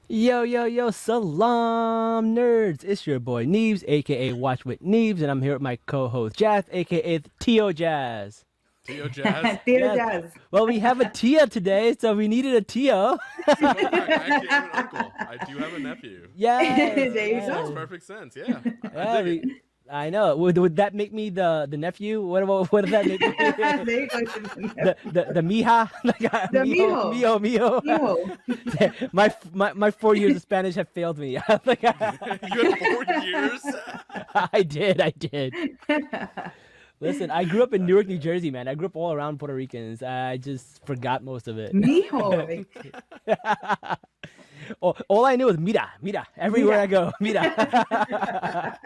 Yo, yo, yo, Salaam nerds! It's your boy Neves, aka Watch with Neves, and I'm here with my co-host Jazz, aka Tio Jazz. Tio Jazz. Theater Yes. jazz. Well, we have a Tia today, so we needed a Tio. As a matter of fact, I actually have an uncle. I do have a nephew. Yes, There you This makes go. yes. perfect sense. Yeah, I Yeah, dig it. I know. Would that make me the nephew? What does that make me? There you go. the mija, like The mijo, mijo. mijo, mijo. Mijo. My 4 years of Spanish have failed me. Like, You had 4 years. I did. Listen, I grew up in Newark, New Jersey, man. I grew up all around Puerto Ricans. I just forgot most of it. Mijo. Like, All I knew was mira, everywhere I go, mira.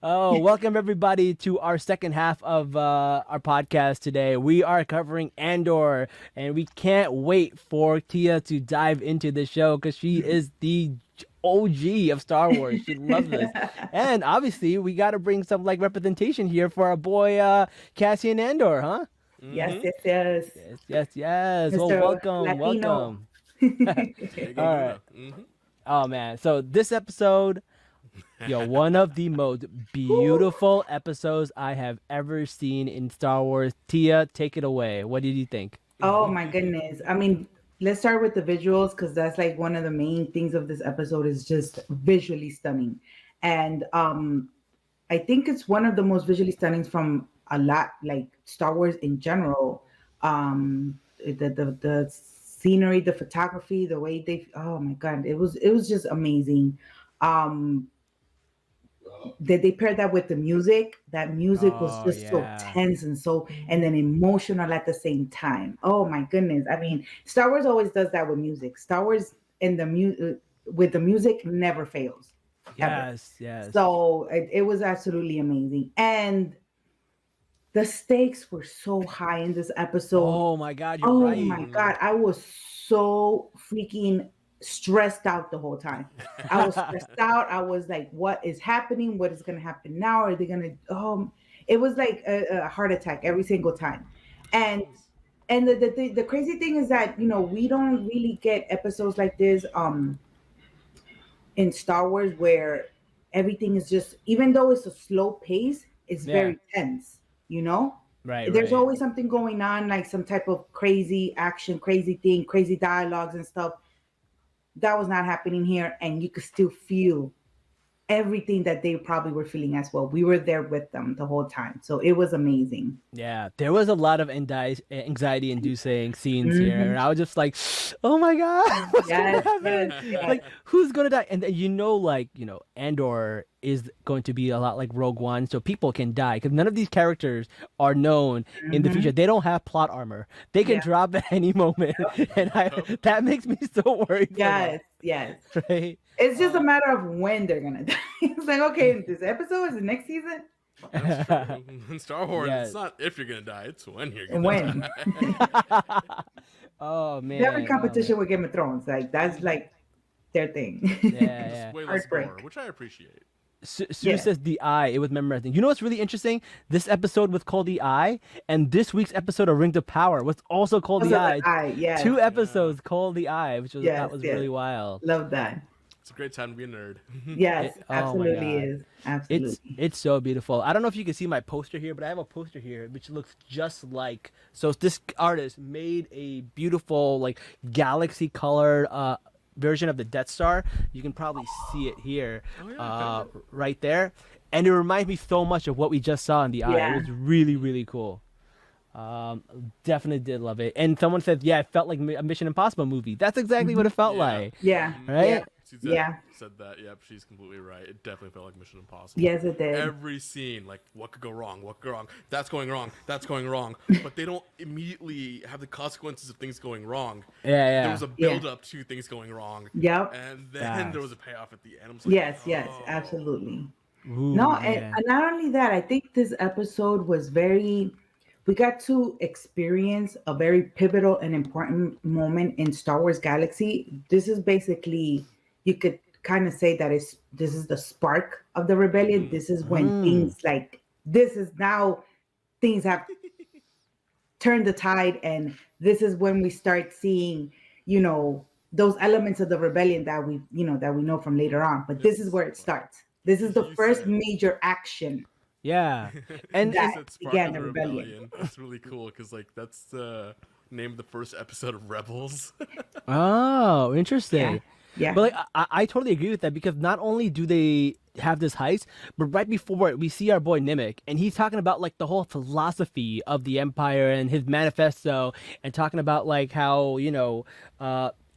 Oh, welcome everybody to our second half of our podcast today. We are covering Andor, and we can't wait for Tia to dive into the show because she is the OG of Star Wars. She loves this, and obviously we got to bring some like representation here for our boy Cassian Andor, huh? yes, Mm-hmm. yes, yes. Yes. Well, Mr. welcome, Latino. welcome. Diego All Luna. right. Oh man, so this episode, one of the most beautiful episodes I have ever seen in Star Wars. Tia, take it away. What did you think? Oh my goodness. I mean, let's start with the visuals because that's like one of the main things of this episode is just visually stunning. And I think it's one of the most visually stunning from a lot like Star Wars in general. The scenery, the photography, the way they oh my god, it was just amazing. Um they paired that with the music. That music was Oh just so yeah. tense and so and then emotional at the same time. Oh my goodness. I mean, Star Wars always does that with music. Star Wars and with the music never fails ever. Yes. So it was absolutely amazing. And the stakes were so high in this episode. Oh my God, you're Oh right. my Mm-hmm. God. I was so freaking stressed out the whole time. I was stressed out. I was like, what is happening? What is going to happen now? Are they going to, it was like a heart attack every single time. And, and the crazy thing is that, we don't really get episodes like this, in Star Wars where everything is just, even though it's a slow pace, it's Yeah. very tense, you know? There's Right. always something going on, like some type of crazy action, crazy thing, crazy dialogues and stuff. That was not happening here, and you could still feel everything that they probably were feeling as well. We were there with them the whole time, so it was amazing. Yeah, there was a lot of anxiety-inducing scenes here, Hmm. and I was just like, "Oh my God, what's gonna Yes, happen? yes, yes. Like, who's gonna die?" And then, Andor is going to be a lot like Rogue One, so people can die because none of these characters are known in the future. Hmm. They don't have plot armor; they can Yeah. drop at any moment, and Yep. that makes me so worried for them, Yes, yes. right? It's just a Uh, matter of when they're gonna die. It's like, okay, this episode is the next season. that's true. In Star Wars, Yeah. it's not if you're gonna die; it's when you're And gonna when? die. Oh They're in man, oh man, competition with Game of Thrones. Like that's like their yeah, thing. Just yeah. way less Heartbreak. gore, which I appreciate. Sue Yeah. says the eye. It was memorizing. You know what's really interesting? This episode was called the eye, and this week's episode of Rings of Power was also called the Also the eye. eye. Yes. Two Yeah, episodes called the eye, which was that Yes. was Yes. really wild. Love that. it's a great time to be a nerd. Yes. Oh my Absolutely god, is. Absolutely. it's so beautiful. I don't know if you can see my poster here, but I have a poster here which looks just like. So this artist made a beautiful like galaxy colored version of the Death Star. You can probably see it here, Oh yeah, okay. right there, and it reminds me so much of what we just saw in the eye. It Yeah. was really cool. Definitely did love it. And someone said, yeah, it felt like a Mission Impossible movie. That's exactly what it felt Yeah. like, Yeah. right? Yeah. Suzette Yeah. said that. Yep, she's completely right. It definitely felt like Mission Impossible. Yes, it did. Every scene, like what could go wrong, what could go wrong, that's going wrong, that's going wrong, but they don't immediately have the consequences of things going wrong. Yeah. There was a build up to things going wrong, Yep. and then there was Facts. a payoff at the end. I was like, Yes. oh, Absolutely. No, Ooh, and man. not only that, I think this episode was very, we got to experience a very pivotal and important moment in Star Wars Galaxy. This is basically, you could kind of say that this is the spark of the rebellion. This is when Mm. things like, this is now things have turned the tide, and this is when we start seeing, you know, those elements of the rebellion that we know from later on. But this is where it starts. This is the You first said- major action. Yeah. And You That said Spark began of the the rebellion. Rebellion. That's really cool because like that's the name of the first episode of Rebels. oh, interesting. Yeah. But like I totally agree with that because not only do they have this heist, but right before it, we see our boy Nimic, and he's talking about like the whole philosophy of the Empire and his manifesto, and talking about like how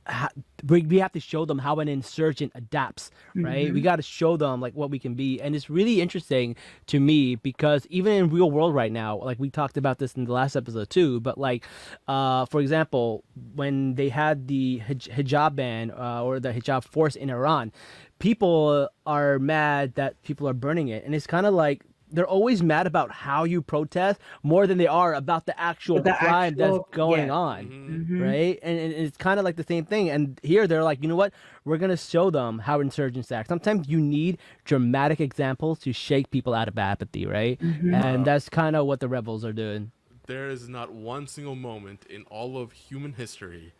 how, we have to show them how an insurgent adapts, right? We got to show them like what we can be, and it's really interesting to me because even in real world right now, like we talked about this in the last episode too, but like for example, when they had the hijab ban or the hijab force in Iran, people are mad that people are burning it, and it's kind of like they're always mad about how you protest more than they are about the actual crime that's going on, right? And it's kind of like the same thing. And here they're like, you know what? We're gonna show them how insurgents act. Sometimes you need dramatic examples to shake people out of apathy, right? And that's kind of what the rebels are doing. There is not one single moment in all of human history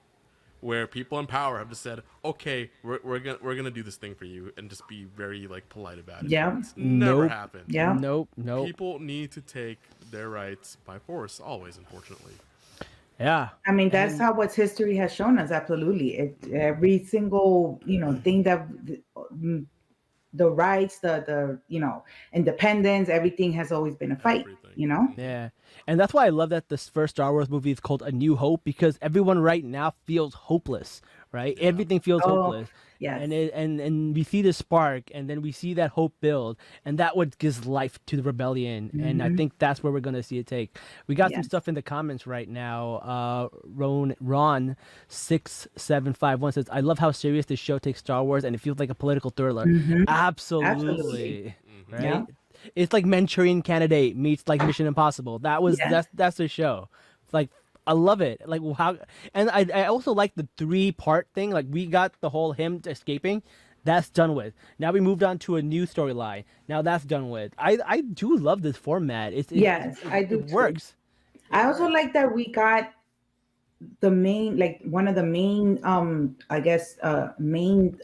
where people in power have just said, "Okay, we're gonna do this thing for you," and just be very like polite about it. Yeah. It's never Nope. happened. Yeah. Nope. People need to take their rights by force, always, unfortunately. Yeah. I mean, that's how what history has shown us. Absolutely, every single thing that the rights, the independence, everything has always been a fight. Everything. Yeah. And that's why I love that this first Star Wars movie is called A New Hope, because everyone right now feels hopeless, right? Everything feels hopeless. Yes. And we see the spark, and then we see that hope build, and that what gives life to the rebellion. And I think that's where we're gonna see it take. We got some stuff in the comments right now. Ron 6751 says, "I love how serious this show takes Star Wars, and it feels like a political thriller." Absolutely. Right. Yeah. It's like Manchurian Candidate meets like Mission Impossible. That's the show. Like I love it. Like how, and I also like the 3-part thing. Like we got the whole him escaping, that's done with. Now we moved on to a new storyline. Now that's done with. I do love this format. I do. It works. I also like that we got the main, like one of the main, main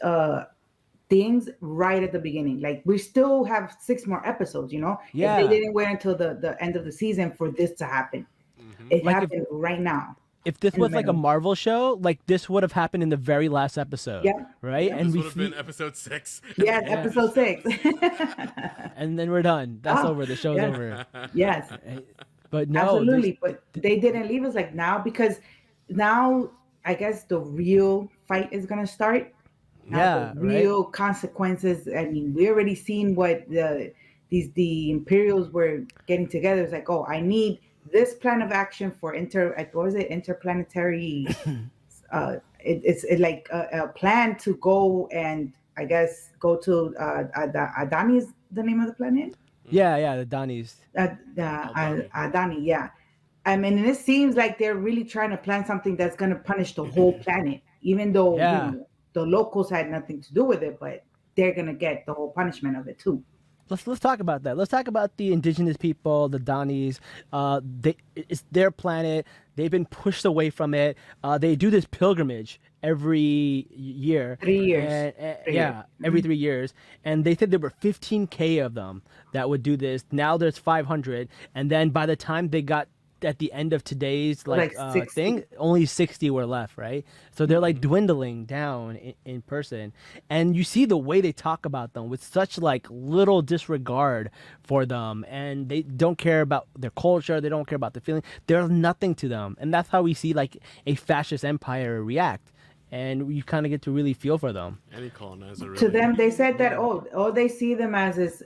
things right at the beginning. Like we still have 6 more episodes, Yeah. If they didn't wait until the end of the season for this to happen. It Like happened right now. If this was like a Marvel show, like this would have happened in the very last episode. Yeah. Right? Yeah. And This we would have been episode 6. Yes, episode 6. and then we're done. That's over. The show's over. Yes. But no, Absolutely. But they didn't leave us like now, because now I guess the real fight is gonna start. Now the real consequences. I mean, we already seen what the Imperials were getting together. It's like, oh, I need this plan of action for interplanetary. It's like a plan to go and I guess go to Adani is the name of the planet. Yeah, the Donnies. Adani, yeah. I mean, and it seems like they're really trying to plan something that's going to punish the whole planet, even though the locals had nothing to do with it, but they're going to get the whole punishment of it too. Let's talk about that. Let's talk about the indigenous people, the Donnies. It's their planet. They've been pushed away from it. They do this pilgrimage every year. 3 years. Every 3 years. And they said there were 15K of them that would do this. Now there's 500. And then by the time they got at the end of today's thing, only 60 were left, right? So they're like dwindling down in person, and you see the way they talk about them with such like little disregard for them, and they don't care about their culture, they don't care about the feeling, there's nothing to them. And that's how we see like a fascist empire react, and you kind of get to really feel for them. Any colonizer really. To them, they said that all they see them as is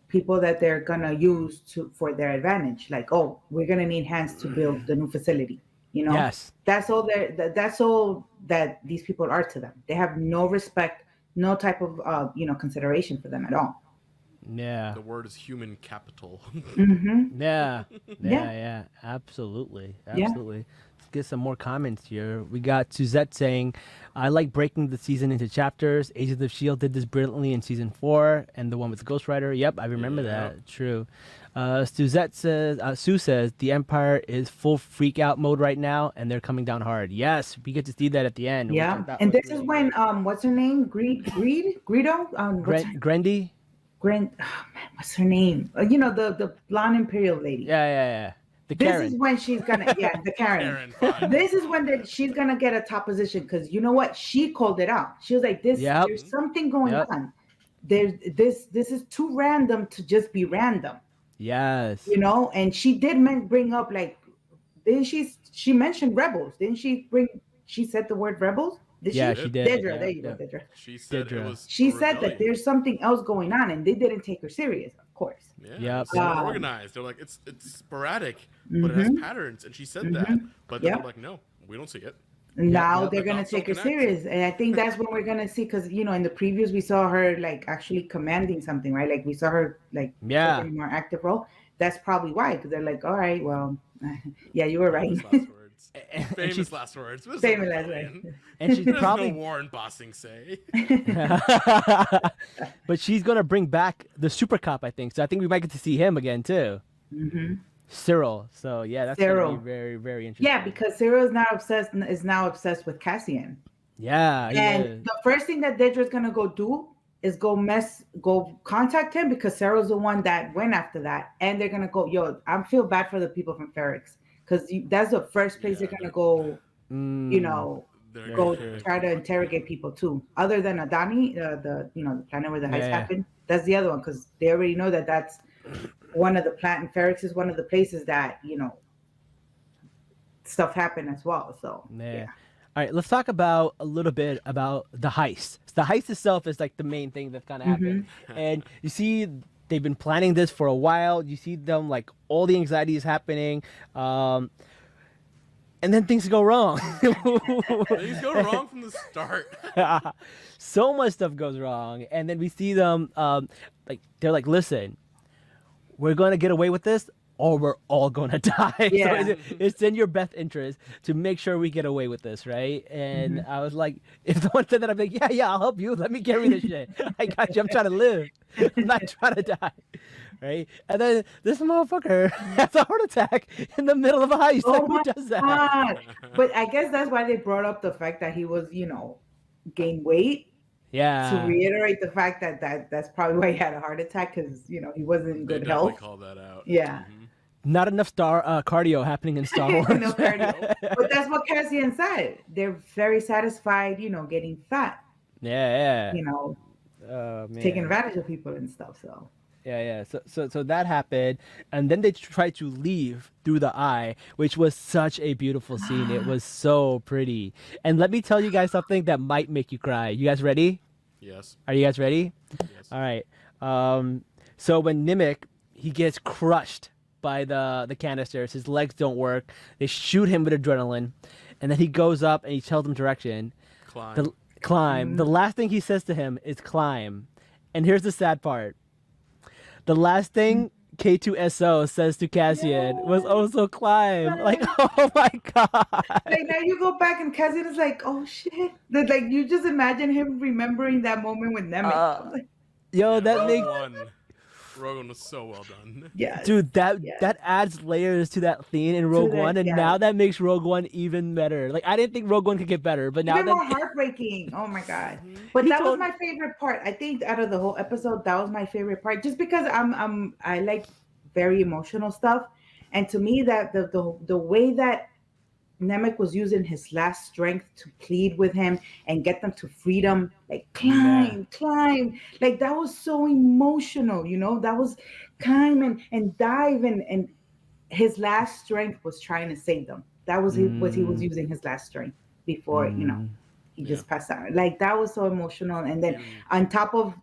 people that they're gonna use for their advantage. Like, oh, we're gonna need hands to build the new facility. Yes, that's all. That's all that these people are to them. They have no respect, no type of consideration for them at all. Yeah. The word is human capital. Mm-hmm. Yeah, absolutely. get some more comments here. We got Suzette saying, I like breaking the season into chapters. Agents of S.H.I.E.L.D. did this brilliantly in season 4, and the one with Ghost Rider. Yep, I remember that. True. Suzette says, Sue says, the Empire is full freak out mode right now, and they're coming down hard. Yes, we get to see that at the end. Yeah, and this is when what's her name? Greedo? Grendy? Grand, oh man, what's her name? The blonde Imperial lady. Yeah. This is when she's gonna, the Karen. This is when she's gonna get a top position, because you know what? She called it out. She was like, "There's something going on. This is too random to just be random." Yes. And she did bring up, like, didn't she mentioned rebels? Didn't she she said the word rebels? She did. Dedra, there you go, Dedra. She said it was She said that there's something else going on, and they didn't take her serious, of course. Yeah, it's organized. They're like, it's sporadic, but it has patterns, and she said that. But they're like, no, we don't see it. Now they're gonna take her serious, and I think that's when we're gonna see, because in the previews we saw her like actually commanding something, right? Like we saw her like taking a more active role. That's probably why, because they're like, all right, well, yeah, you were right. Famous last words. Famous last words. And she's probably no war in Bossing say. But she's gonna bring back the Super Cop, I think. So I think we might get to see him again too. Cyril. So yeah, that's gonna be very, very interesting. Yeah, because Cyril is now obsessed with Cassian. Yeah. And the first thing that Dedra's gonna go do is go contact him, because Cyril's the one that went after that, and they're gonna go, I feel bad for the people from Ferrix, because that's the first place they're gonna go. Try to interrogate people too. Other than Adani, the planet where the heist happened. That's the other one, because they already know that's one of the planet. Ferrix is one of the places that stuff happened as well. So yeah. All right, let's talk about a little bit about the heist. The heist itself is like the main thing that's gonna happen, and you see they've been planning this for a while. You see them, like, all the anxiety is happening, and then things go wrong. Things go wrong from the start. So much stuff goes wrong, and then we see them they're like, listen, we're gonna get away with this, or we're all gonna die. Yeah. So it's in your best interest to make sure we get away with this, right? And I was like, if someone said that, I'm like, yeah, I'll help you. Let me carry this shit. I got you. I'm trying to live. I'm not trying to die. Right? And then this motherfucker has a heart attack in the middle of a heist. Oh, who does that? God. But I guess that's why they brought up the fact that he was, gained weight. Yeah. To reiterate the fact that's probably why he had a heart attack, because he wasn't in good health. Call that out. Yeah. Not enough cardio happening in Star Wars. No cardio. But that's what Cassian said. They're very satisfied, getting fat. Yeah. Taking advantage of people and stuff. So. Yeah. So that happened, and then they tried to leave through the eye, which was such a beautiful scene. It was so pretty. And let me tell you guys something that might make you cry. You guys ready? Yes. Are you guys ready? Yes. All right. So when Nimic, he gets crushed by the canisters, his legs don't work. They shoot him with adrenaline, and then he goes up and he tells them direction. Climb. The last thing he says to him is climb. And here's the sad part. The last thing K2SO says to Cassian was also climb. Like, oh my God. Like, now you go back and Cassian is like, oh shit. Like, you just imagine him remembering that moment with Nemec. That makes... Rogue was so well done. Yeah, dude, that adds layers to that scene in Rogue One, and now that makes Rogue One even better. Like, I didn't think Rogue One could get better, but now even more heartbreaking. Oh my God! But that was my favorite part. I think out of the whole episode, that was my favorite part, just because I like very emotional stuff, and to me that the way that Nemec was using his last strength to plead with him and get them to freedom, like climb, like that was so emotional, that was climb and dive, and his last strength was trying to save them. That was what he was using his last strength before, he just passed out. Like, that was so emotional. And then on top of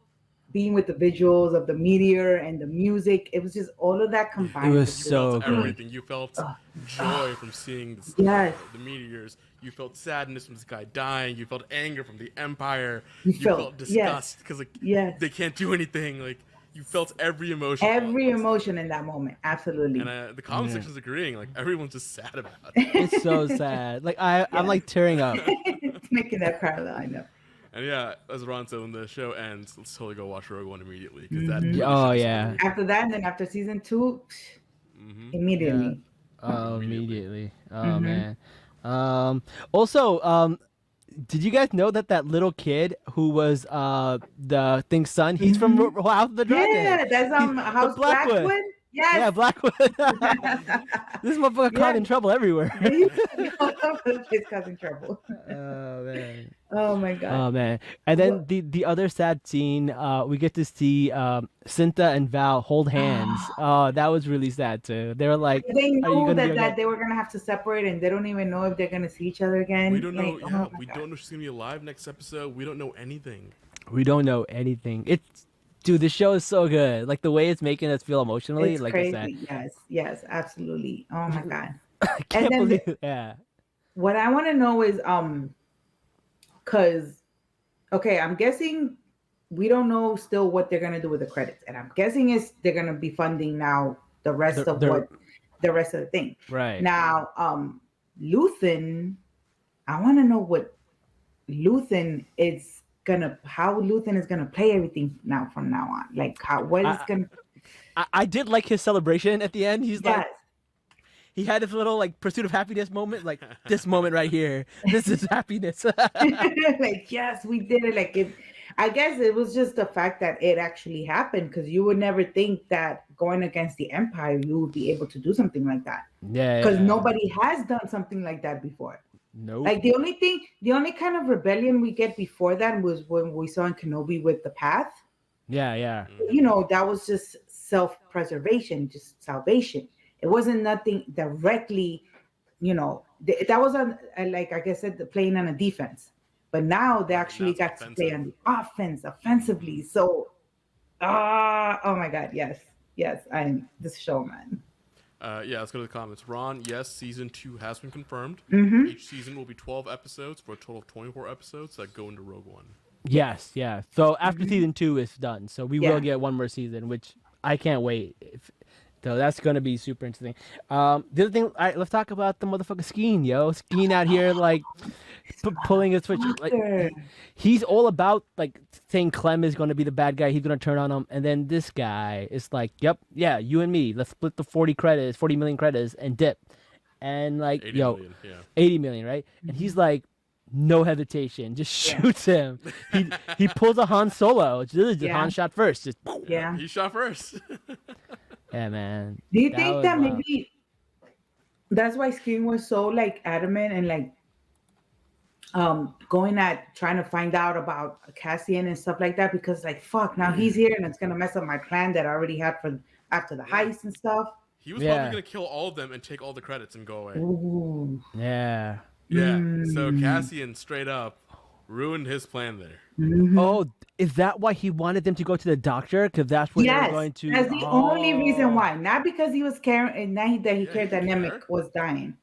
being with the visuals of the meteor and the music, it was just all of that combined. It was so good. Everything. You felt joy from seeing the meteors. You felt sadness from this guy dying. You felt anger from the Empire. You felt disgust because they can't do anything. Like, You felt every emotion. Every emotion in that moment. Absolutely. And the comment section's agreeing. Like, everyone's just sad about it. It's so sad. Like I'm like tearing up. It's making that cry. I know. And yeah, as Ron said, when the show ends, let's totally go watch Rogue One immediately. Because that Oh yeah. After that, and then after season 2, immediately. Yeah. Oh, immediately. Oh man. Also, did you guys know that little kid who was the Thing's son? He's from House of the Dragon. Yeah, that's House Blackwood. Yes. Yeah, Blackwood. This motherfucker caught in trouble everywhere. He's causing trouble. Oh man. Oh my god. Oh man. And then the other sad scene, we get to see Cinta and Val hold hands. Oh, that was really sad too. They were like, they "Are you know gonna be that they were gonna have to separate, and they don't even know if they're gonna see each other again. We don't know. Like, Yeah, oh my we God. don't know if she's gonna be alive next episode. We don't know anything. We don't know anything. Dude, this show is so good. Like the way it's making us feel emotionally, It's like crazy. I said. Yes, absolutely. Oh my god. I can't then believe it. Yeah. What I want to know is because okay, I'm guessing we don't know still what they're gonna do with the credits, and I'm guessing they're gonna be funding now the rest of the thing. Right. Now, Luthen, I want to know what Luthen is how Luthen is gonna play everything now from now on. Like what is gonna. I did like his celebration at the end. He's Yes. like, he had this little like pursuit of happiness moment, like this moment right here. This is happiness. Like, yes, we did it. Like, I guess it was just the fact that it actually happened, because you would never think that going against the Empire, you would be able to do something like that. Yeah. Because nobody has done something like that before. Nope. Like the only kind of rebellion we get before that was when we saw in Kenobi with the Path. Yeah. You know, that was just self-preservation, just salvation. It wasn't nothing directly, you know, that was like I said, the playing on a defense. But now they actually got to play on the offense, offensively. So, oh my God, yes, this show, man. Yeah, let's go to the comments. Ron, yes, season 2 has been confirmed. Each season will be 12 episodes for a total of 24 episodes that go into Rogue One. Yes, yeah. So after season 2 is done, so we will get one more season, which I can't wait. So that's gonna be super interesting. The other thing, all right, let's talk about the motherfucker Skeen, yo. Skeen out here like pulling a switch. Like he's all about like saying Clem is gonna be the bad guy. He's gonna turn on him, and then this guy is like, "Yep, yeah, you and me. Let's split the 40 million credits, and dip." And like, 80 yo, million, yeah. 80 million, right? And he's like, no hesitation, just shoots him. He pulls a Han Solo. It's really just Han shot first. Just He shot first. yeah, man. Do you think that was, maybe that's why Skeen was so like adamant and like going at trying to find out about Cassian and stuff like that, because like fuck, now he's here and it's gonna mess up my plan that I already had for after the heist and stuff. He was probably gonna kill all of them and take all the credits and go away. Ooh. Yeah. Yeah. So Cassian straight up ruined his plan there. Oh, is that why he wanted them to go to the doctor? Because that's where they're going to. That's the only reason why. Not because he was caring, not that he cared that Nemec was dying.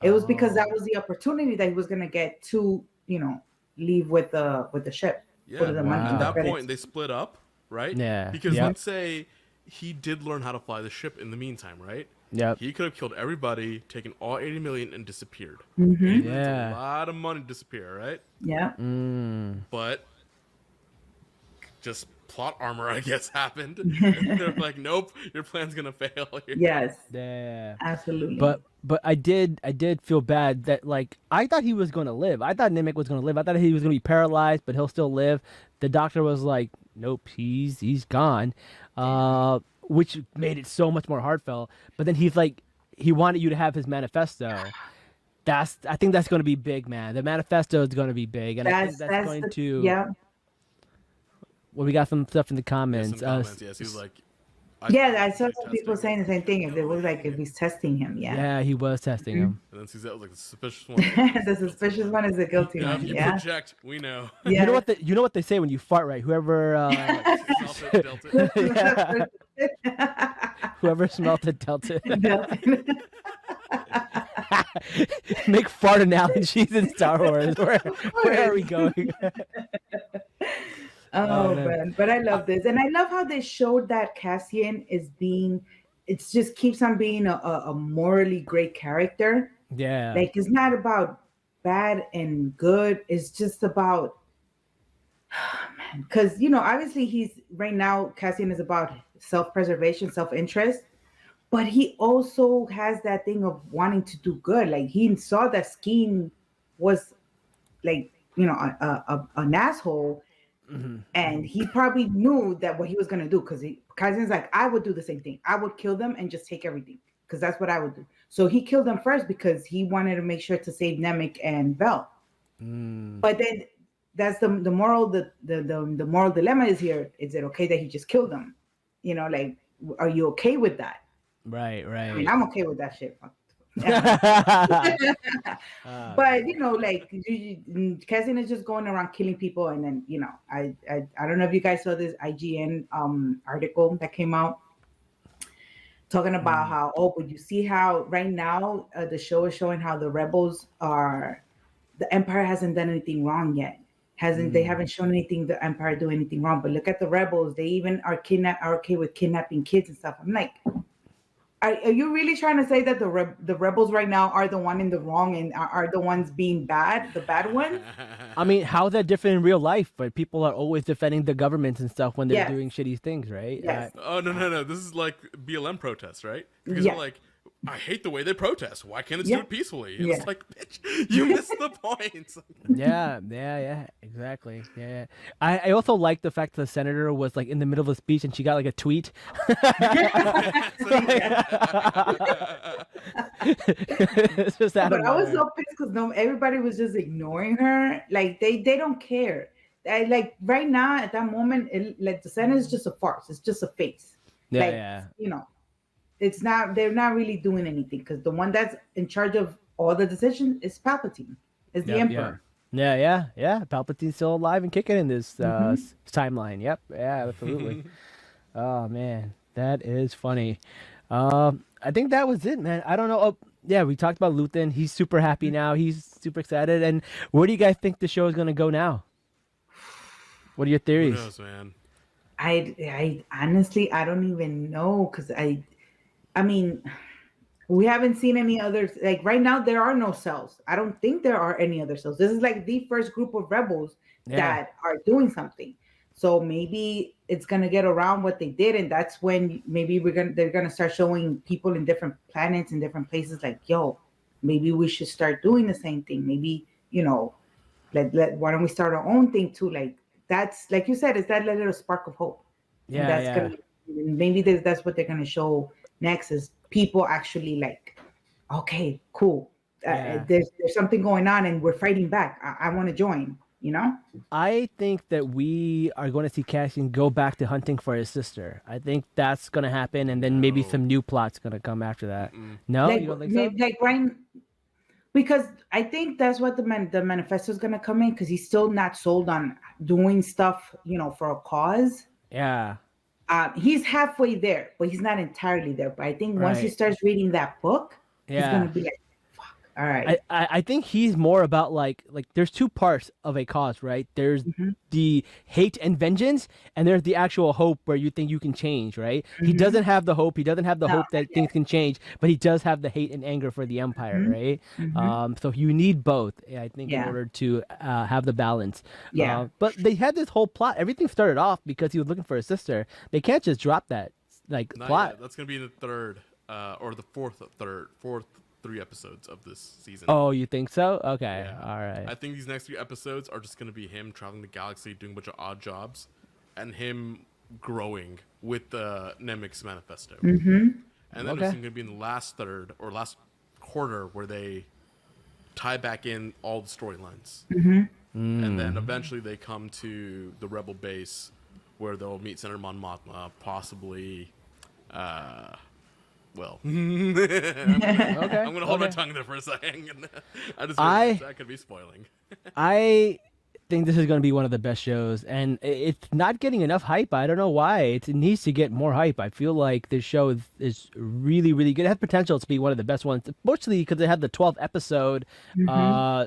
It was because that was the opportunity that he was gonna get to, you know, leave with the ship. Yeah. At that point, they split up, right? Yeah. Because let's say he did learn how to fly the ship in the meantime, right? Yep. He could have killed everybody, taken all 80 million, and disappeared. Yeah. A lot of money to disappear, right? Yeah. But just plot armor, I guess, happened. And they're like, nope, your plan's gonna fail here. Yes. Yeah. Absolutely. But I did feel bad that like I thought he was gonna live. I thought Nemec was gonna live. I thought he was gonna be paralyzed, but he'll still live. The doctor was like, nope, he's gone. Which made it so much more heartfelt. But then he's like, he wanted you to have his manifesto. I think that's going to be big, man. The manifesto is going to be big, and I think that's going to. Yeah. Well, we got some stuff in the comments. Yes, he was like. I saw some people saying the same thing. If it was like if he's testing him, Yeah, he was testing him. And then Suzette was like, the suspicious one. The suspicious one is the guilty one. If you Yeah. project, we know. You know what they say when you fart, right? Whoever. Smelt it, dealt it. Whoever smelt it dealt it. Make fart analogies in Star Wars. Where are we going? Oh man. man, but I love this, and I love how they showed that Cassian is being. It's just keeps on being a morally great character. Yeah. Like it's not about bad and good. It's just about because obviously he's right now Cassian is about self-preservation, self-interest, but he also has that thing of wanting to do good. Like he saw that skiing was like an asshole, Mhm. and he probably knew that what he was gonna do because Kaizen's like, I would do the same thing. I would kill them and just take everything because that's what I would do. So he killed them first because he wanted to make sure to save Nemec and Vel. Mm. But then that's the moral the moral dilemma is here. Is it okay that he just killed them? Like, are you okay with that? Right, I mean, right. I'm okay with that shit. Ah, But like Cassian is just going around killing people, and then I don't know if you guys saw this IGN article that came out talking about mm, how but you see how right now the show is showing how the rebels are the Empire hasn't done anything wrong yet. They mm. haven't shown anything the Empire do anything wrong. But look at the rebels; they even are okay with kidnapping kids and stuff. I'm like, are you really trying to say that the rebels right now are the one in the wrong and are the ones being bad, the bad ones? I mean, how's that different in real life? But people are always defending the governments and stuff when they're Yes, doing shitty things, right? yes, Oh no! This is like BLM protests, right? Because they're yes, like, I hate the way they protest. Why can't it do yeah, it peacefully? And yeah. it's like, bitch, you missed the point. Yeah, exactly. Yeah. I also like the fact that the senator was like in the middle of a speech and she got like a tweet. It's just out of But I was nowhere. so pissed because everybody was just ignoring her. Like they don't care. Like right now at that moment, like the Senate is just a farce. It's just a face. Yeah, Like yeah. it's not. They're not really doing anything because the one that's in charge of all the decisions is Palpatine, is the Yep, yeah. Emperor. Yeah. Palpatine's still alive and kicking in this Hmm. timeline. Yep. Yeah, absolutely. Oh man, that is funny. I think that was it, man. I don't know. Oh, yeah, we talked about Luthen. He's super happy now. He's super excited. And where do you guys think the show is gonna go now? What are your Who theories? knows, man? I honestly I don't even know because I mean we haven't seen any others. Like right now, there are no cells. I don't think there are any other cells. This is like the first group of rebels Yeah. that are doing something. So maybe it's gonna get around what they did, and that's when maybe they're gonna start showing people in different planets and different places. Like, yo, maybe we should start doing the same thing. Maybe let why don't we start our own thing too? Like that's like you said, it's that little spark of hope, and Yeah, that's yeah. gonna maybe that's what they're gonna show next is people actually like, okay, cool. Yeah. There's something going on, and we're fighting back. I want to join. I think that we are going to see Cassian go back to hunting for his sister. I think that's going to happen, and then maybe No. some new plots going to come after that. Mm-mm. No, Like you don't think so? maybe like Ryan, because I think that's what the manifesto is gonna come in because he's still not sold on doing stuff, for a cause. Yeah. He's halfway there, but he's not entirely there. But I think once he Right. starts reading that book, he's Yeah. gonna be like, "Fuck, all I, right." I I think he's more about like there's two parts of a cause, right? There's Hmm. the hate and vengeance, and there's the actual hope where you think you can change, right? He Hmm. doesn't have the hope. He doesn't have the No, hope that things can change, but he does have the hate and anger for the empire, hmm. right? Hmm. So you need both, I think, in Yeah, order to have the balance. yeah, But they had this whole plot. Everything started off because he was looking for his sister. They can't just drop that like Not plot. yet. That's gonna be the third, or the fourth 3 episodes of this season. Oh, you think so? Okay, Yeah. all right. I think these next 3 episodes are just gonna be him traveling the galaxy, doing a bunch of odd jobs, and him growing with the Nemec's manifesto. hmm, And then Okay. it's gonna be in the last third or last quarter where they tie back in all the storylines, hmm. and then eventually they come to the rebel base where they'll meet Senator Mon Mothma, possibly. Well, I'm Okay. gonna hold my Okay. tongue there for a second. I just I- realized that could be spoiling. I think this is going to be one of the best shows, and it's not getting enough hype. I don't know why. It needs to get more hype. I feel like this show is really, really good. It has potential to be one of the best ones, mostly because it had the 12th episode, Hmm.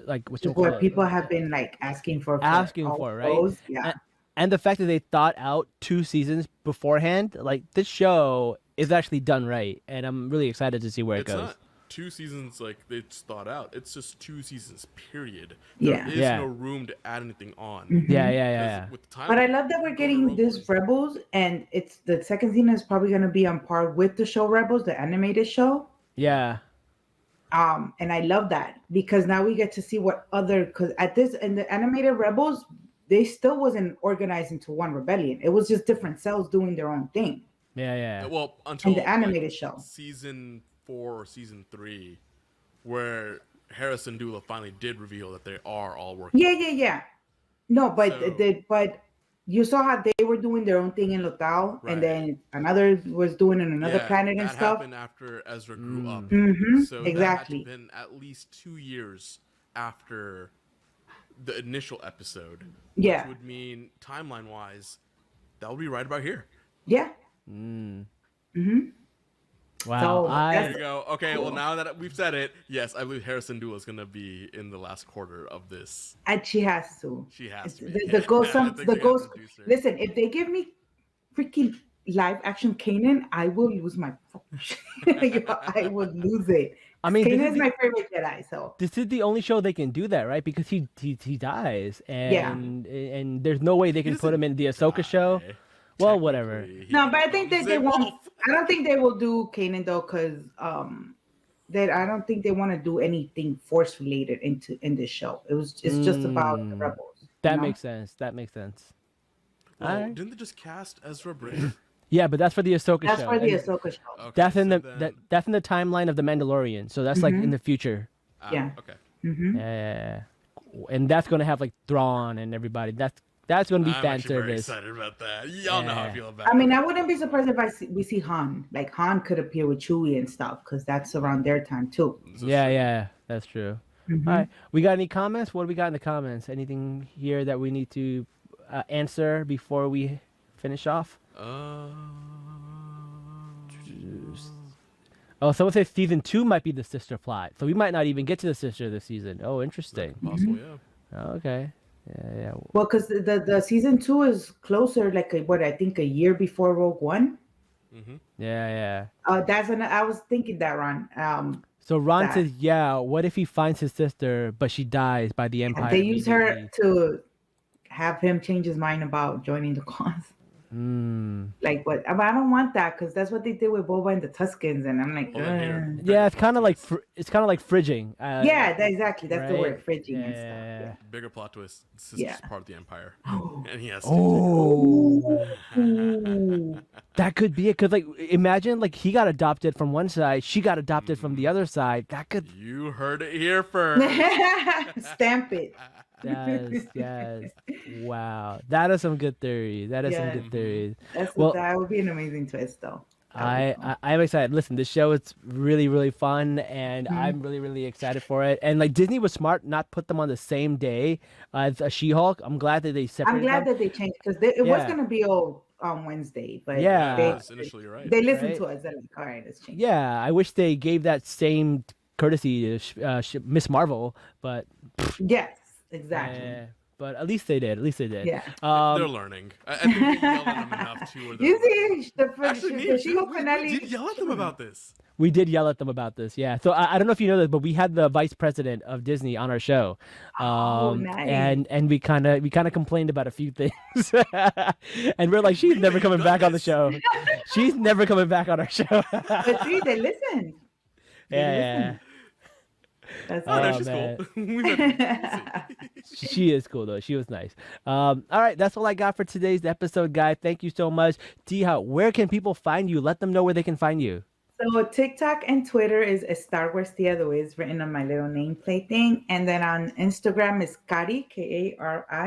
like which Is what people have been like asking for asking all for, right? those. Yeah. And the fact that they thought out 2 seasons beforehand, like this show is actually done right, and I'm really excited to see where it It's goes. not 2 seasons like it's thought out. It's just 2 seasons, period. Yeah. There is Yeah. no room to add anything on. Yeah. 'Cause with the time, But I love that we're go to getting Rogue this One. Rebels, and it's the second season is probably going to be on par with the show Rebels, the animated show. Yeah. And I love that because now we get to see what other, because at this in the animated Rebels, they still wasn't organized into one rebellion. It was just different cells doing their own thing. Yeah. Well, until the animated show. season 4 or season 3, where Harrison Dula finally did reveal that they are all working. Yeah. No, but So- but you saw how they were doing their own thing in Lothal, Right. and then another was doing in another planet and that stuff. happened after Ezra grew up. Mhm, So exactly. that had been at least 2 years after the initial episode. Yeah. Which would mean, timeline-wise, that would be right about here. Yeah. Wow. So, There that's- you go. Okay, well, now that we've said it, yes, I believe Harrison Dula is going to be in the last quarter of this. And she has to. She has to be. The ghost. I think The they gotta ghost. produce her. Listen, if they give me freaking live action Kanan, I will lose my. I would lose it. I mean, Kanan this is is, my favorite Jedi. So this is the only show they can do that, right? Because he dies, and there's no way they can put him in the Ahsoka show. Die. Well, whatever. Technically, he no, but I think that becomes they a won't. wolf. I don't think they will do Kanan though, because that I don't think they want to do anything force related in this show. It's just about the rebels. That you know? makes sense. That makes sense. Well, Alright. didn't they just cast Ezra Bridger? Yeah, but that's for the Ahsoka That's show. for the and Ahsoka show. Okay, That's in so the then- that's in the timeline of the Mandalorian. So that's like in the future. Yeah. Okay. Mm-hmm. Yeah. And that's gonna have like Thrawn and everybody. That's gonna be I'm fan actually very service. excited about that. Y'all know how I Yeah. feel about I mean, it. I wouldn't be surprised if we see Han. Like Han could appear with Chewie and stuff because that's around their time too. Yeah, that's true. Mhm. All right, we got any comments? What do we got in the comments? Anything here that we need to answer before we finish off? Oh, someone says season 2 might be the sister plot, so we might not even get to the sister this season. Oh, interesting. Possible, yeah. Oh, okay. Yeah. Well, because the season 2 is closer, like I think a year before Rogue One. Yeah. I was thinking that, Ron. So Ron That- says, yeah, what if he finds his sister, but she dies by the Empire? They use her immediately? to have him change his mind about joining the cause. Like, but I don't want that because that's what they did with Boba and the Tuscans, and I'm like, Hold on here. Yeah, it's kind of like fridging. yeah, exactly. That's the word, right? fridging and Yeah. stuff. Bigger plot twist. Sister's Yeah. part of the Empire. And he has to Oh, Ooh. that could be it. Cause like, imagine like he got adopted from one side, she got adopted from the other side. That could, You heard it here first. Stamp it. yes. Wow, that is some good theory. That is some Yeah. good theories. That would be an amazing twist, though. I'm excited. Listen, this show is really, really fun, and I'm really, really excited for it. And like Disney was smart not put them on the same day as a She-Hulk. I'm glad that they separated. I'm glad them. that they changed because it was Yeah. going to be all on Wednesday, but Yeah. Yes, initially, right. they listened Right. to us. They're like, all right, let's change. Yeah, I wish they gave that same courtesy to Miss Marvel, but Yes, exactly. but at least they did. Yeah. They're learning. I think we yelled at them enough too. where You they're- see, the Actually, the She-Hulk we finale. did yell at them about this. We did yell at them about this, yeah. So I don't know if you know this, but we had the vice president of Disney on our show, nice. and we kind of complained about a few things, and we're like, she's never coming back on the show. She's never coming back on our show. But see, they listened. Yeah. That's Oh, no, Oh, she's man. cool. We met- She is cool though. She was nice. All right, that's all I got for today's episode, guys. Thank you so much. T-How, where can people find you? Let them know where they can find you. So TikTok and Twitter is Star Wars Tia, the way it's written on my little nameplate thing. And then on Instagram is Kari, Kari,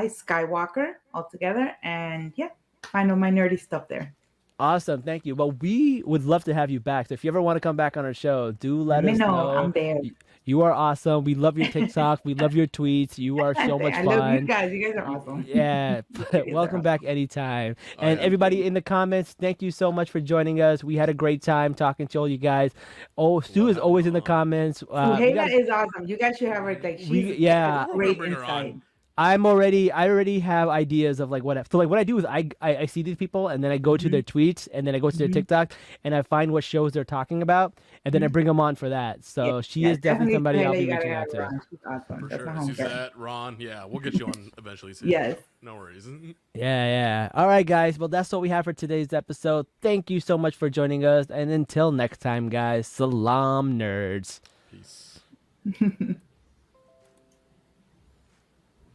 Skywalker, all together. And yeah, find all my nerdy stuff there. Awesome, thank you. Well, we would love to have you back. So if you ever want to come back on our show, do let Let me us know. I'm there. You are awesome. We love your TikTok. We love your tweets. You are so much I fun. love you guys. You guys are awesome. Yeah, guys welcome are back anytime. And yeah. everybody in the comments, thank you so much for joining us. We had a great time talking to all you guys. Oh, Stu is always in the comments. we Suhaila gotta- is awesome. You guys should have her. Like, she's yeah. got great We're gonna bring her on. insight. I already have ideas of like what I do is I see these people and then I go to their tweets and then I go to their TikTok and I find what shows they're talking about and then I bring them on for that. So she is definitely somebody I'll be reaching out to. She's awesome. For That's sure. my homegirl. Suzette, Ron, yeah, we'll get you on eventually soon. Yes. No worries. Yeah. All right, guys. Well, that's what we have for today's episode. Thank you so much for joining us. And until next time, guys, Salaam, nerds. Peace.